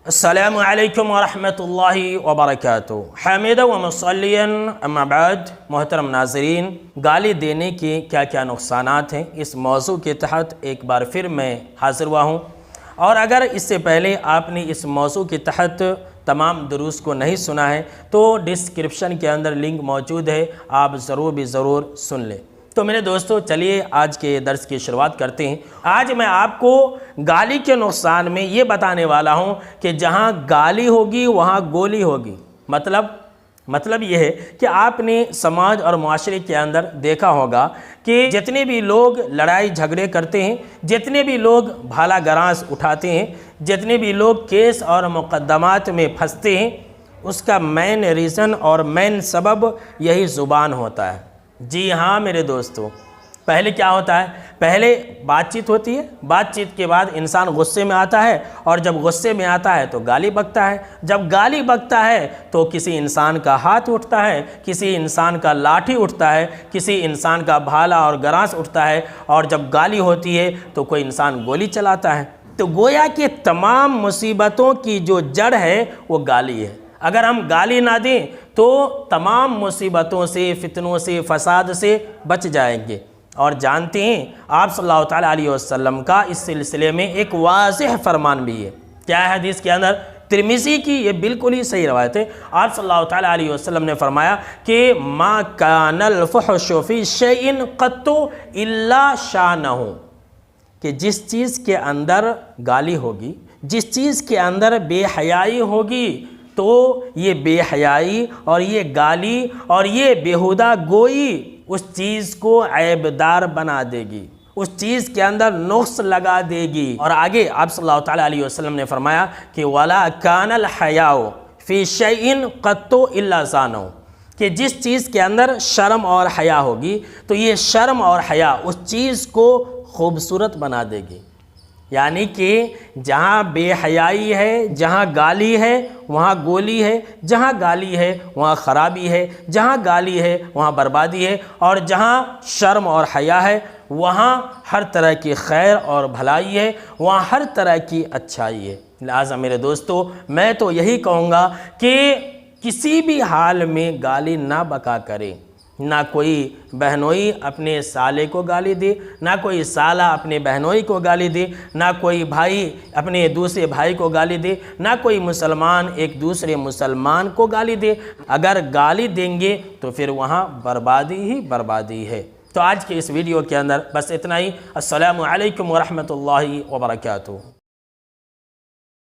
السلام علیکم ورحمۃ اللہ وبرکاتہ۔ حامدہ و مصلیاً اما بعد، محترم ناظرین، گالی دینے کے کیا کیا نقصانات ہیں، اس موضوع کے تحت ایک بار پھر میں حاضر ہوا ہوں۔ اور اگر اس سے پہلے آپ نے اس موضوع کے تحت تمام دروس کو نہیں سنا ہے تو ڈسکرپشن کے اندر لنک موجود ہے، آپ ضرور سن لیں۔ تو میرے دوستو، چلیے آج کے درس کی شروعات کرتے ہیں۔ آج میں آپ کو گالی کے نقصان میں یہ بتانے والا ہوں کہ جہاں گالی ہوگی وہاں گولی ہوگی۔ مطلب یہ ہے کہ آپ نے سماج اور معاشرے کے اندر دیکھا ہوگا کہ جتنے بھی لوگ لڑائی جھگڑے کرتے ہیں، جتنے بھی لوگ بھالا گراس اٹھاتے ہیں، جتنے بھی لوگ کیس اور مقدمات میں پھنستے ہیں، اس کا مین ریزن اور مین سبب یہی زبان ہوتا ہے۔ جی ہاں میرے دوستو، پہلے کیا ہوتا ہے؟ پہلے بات چیت ہوتی ہے، بات چیت کے بعد انسان غصے میں آتا ہے، اور جب غصے میں آتا ہے تو گالی بکتا ہے۔ جب گالی بکتا ہے تو کسی انسان کا ہاتھ اٹھتا ہے، کسی انسان کا لاٹھی اٹھتا ہے، کسی انسان کا بھالا اور گراس اٹھتا ہے، اور جب گالی ہوتی ہے تو کوئی انسان گولی چلاتا ہے۔ تو گویا کہ تمام مصیبتوں کی جو جڑ ہے وہ گالی ہے۔ اگر ہم گالی نہ دیں تو تمام مصیبتوں سے، فتنوں سے، فساد سے بچ جائیں گے۔ اور جانتے ہیں آپ صلی اللہ تعالیٰ علیہ وسلم کا اس سلسلے میں ایک واضح فرمان بھی ہے۔ کیا ہے حدیث کے اندر؟ ترمذی کی یہ بالکل ہی صحیح روایت ہے۔ آپ صلی اللہ تعالیٰ علیہ وسلم نے فرمایا کہ ما کان الفحش فی شیء قط الا شانہ، کہ جس چیز کے اندر گالی ہوگی، جس چیز کے اندر بے حیائی ہوگی، تو یہ بے حیائی اور یہ گالی اور یہ بیہودہ گوئی اس چیز کو عیبدار بنا دے گی، اس چیز کے اندر نقص لگا دے گی۔ اور آگے آپ صلی اللہ تعالیٰ علیہ وسلم نے فرمایا کہ وَلَا كَانَ الْحَيَاءُ فِي شَيْءٍ قَطُّ إِلَّا زَانَهُ، کہ جس چیز کے اندر شرم اور حیا ہوگی تو یہ شرم اور حیا اس چیز کو خوبصورت بنا دے گی۔ یعنی کہ جہاں بے حیائی ہے، جہاں گالی ہے وہاں گولی ہے، جہاں گالی ہے وہاں خرابی ہے، جہاں گالی ہے وہاں بربادی ہے، اور جہاں شرم اور حیا ہے وہاں ہر طرح کی خیر اور بھلائی ہے، وہاں ہر طرح کی اچھائی ہے۔ لہٰذا میرے دوستو، میں تو یہی کہوں گا کہ کسی بھی حال میں گالی نہ بکا کریں۔ نہ کوئی بہنوئی اپنے سالے کو گالی دے، نہ کوئی سالہ اپنے بہنوئی کو گالی دے، نہ کوئی بھائی اپنے دوسرے بھائی کو گالی دے، نہ کوئی مسلمان ایک دوسرے مسلمان کو گالی دے۔ اگر گالی دیں گے تو پھر وہاں بربادی ہی بربادی ہے۔ تو آج کے اس ویڈیو کے اندر بس اتنا ہی۔ السلام علیکم ورحمۃ اللہ وبرکاتہ۔